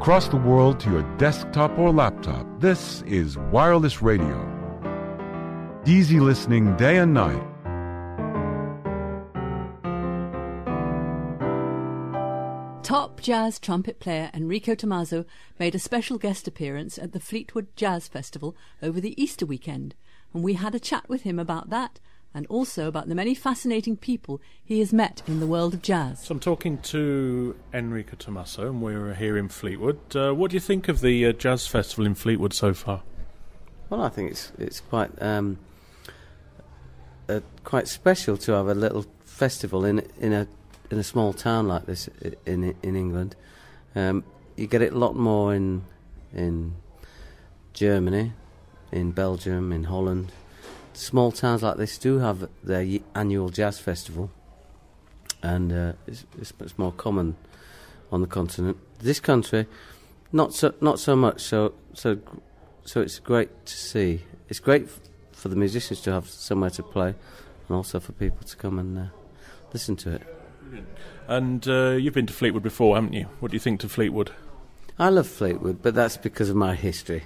across the world to your desktop or laptop. This is Wireless Radio. Easy listening day and night. Top jazz trumpet player Enrico Tomaso made a special guest appearance at the Fleetwood Jazz Festival over the Easter weekend, and we had a chat with him about that and also about the many fascinating people he has met in the world of jazz. So I'm talking to Enrico Tomaso, and we're here in Fleetwood. What do you think of the jazz festival in Fleetwood so far? Well, I think it's quite quite special to have a little festival in a small town like this in England. You get it a lot more in Germany, in Belgium, in Holland. Small towns like this do have their annual jazz festival, and it's much more common on the continent. This country, not so much. So it's great to see. It's great for the musicians to have somewhere to play, and also for people to come and listen to it. And you've been to Fleetwood before, haven't you? What do you think to Fleetwood? I love Fleetwood, but that's because of my history.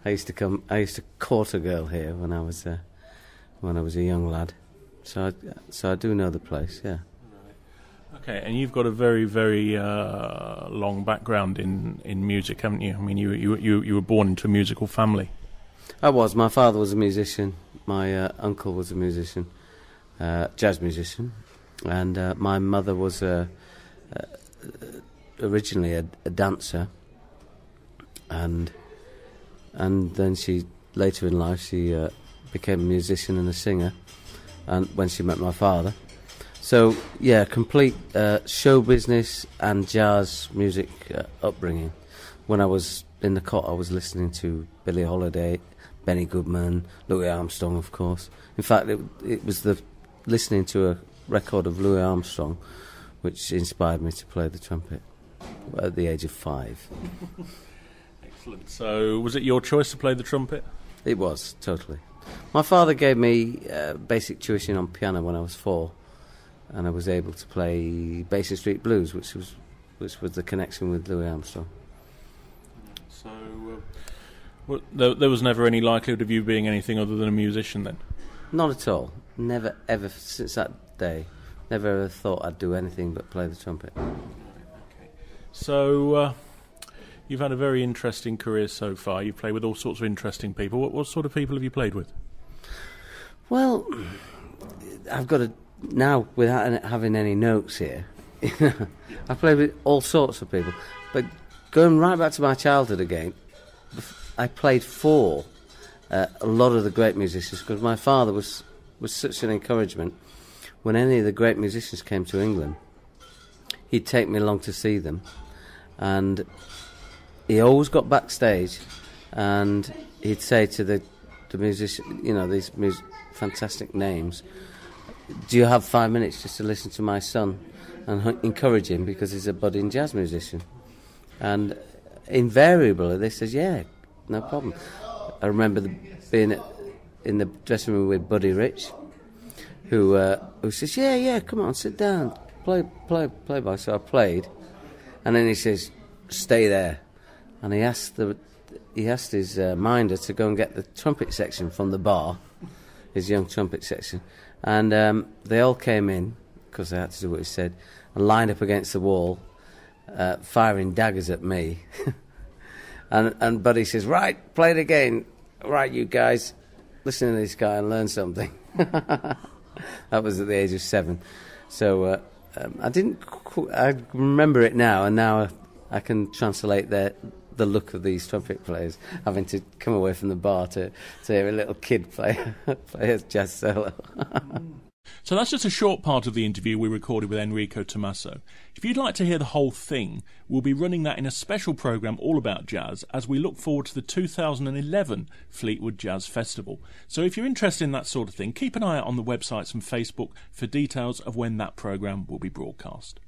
I used to court a girl here when I was a young lad, so I do know the place. Yeah. Okay, and you've got a very, very long background in music, haven't you? I mean, you were born into a musical family. I was. My father was a musician. My uncle was a musician, jazz musician, and my mother was originally a dancer, and then she later in life she became a musician and a singer, and when she met my father. So yeah, complete show business and jazz music upbringing. When I was in the cot, I was listening to Billie Holiday, Benny Goodman, Louis Armstrong, of course. In fact, it was the listening to a record of Louis Armstrong which inspired me to play the trumpet at the age of 5. Excellent. So was it your choice to play the trumpet? It was, totally. My father gave me basic tuition on piano when I was 4, and I was able to play Basin Street Blues, which was the connection with Louis Armstrong. So well, there was never any likelihood of you being anything other than a musician then? Not at all. Never, ever, since that day, never ever thought I'd do anything but play the trumpet. Okay. So you've had a very interesting career so far. You've played with all sorts of interesting people. What sort of people have you played with? Well, I've got to, now, without having any notes here, I've played with all sorts of people. But going right back to my childhood again, I played for a lot of the great musicians, because my father was such an encouragement. When any of the great musicians came to England, he'd take me along to see them, and he always got backstage, and he'd say to the musician, you know, these fantastic names, "Do you have 5 minutes just to listen to my son?" and encourage him, because he's a budding jazz musician. And invariably they says, "Yeah, no problem." I remember being in the dressing room with Buddy Rich, who says, yeah, come on, sit down, play, boy. So I played, and then he says, "Stay there," and he asked his minder to go and get the trumpet section from the bar, his young trumpet section, and they all came in, because they had to do what he said, and lined up against the wall, firing daggers at me. and Buddy says, "Right, play it again. Right, you guys, listen to this guy and learn something." That was at the age of 7. So I remember it now, and now I can translate the look of these trumpet players having to come away from the bar to hear a little kid play a jazz solo. So that's just a short part of the interview we recorded with Enrico Tomaso. If you'd like to hear the whole thing, we'll be running that in a special programme all about jazz as we look forward to the 2011 Fleetwood Jazz Festival. So if you're interested in that sort of thing, keep an eye out on the websites and Facebook for details of when that programme will be broadcast.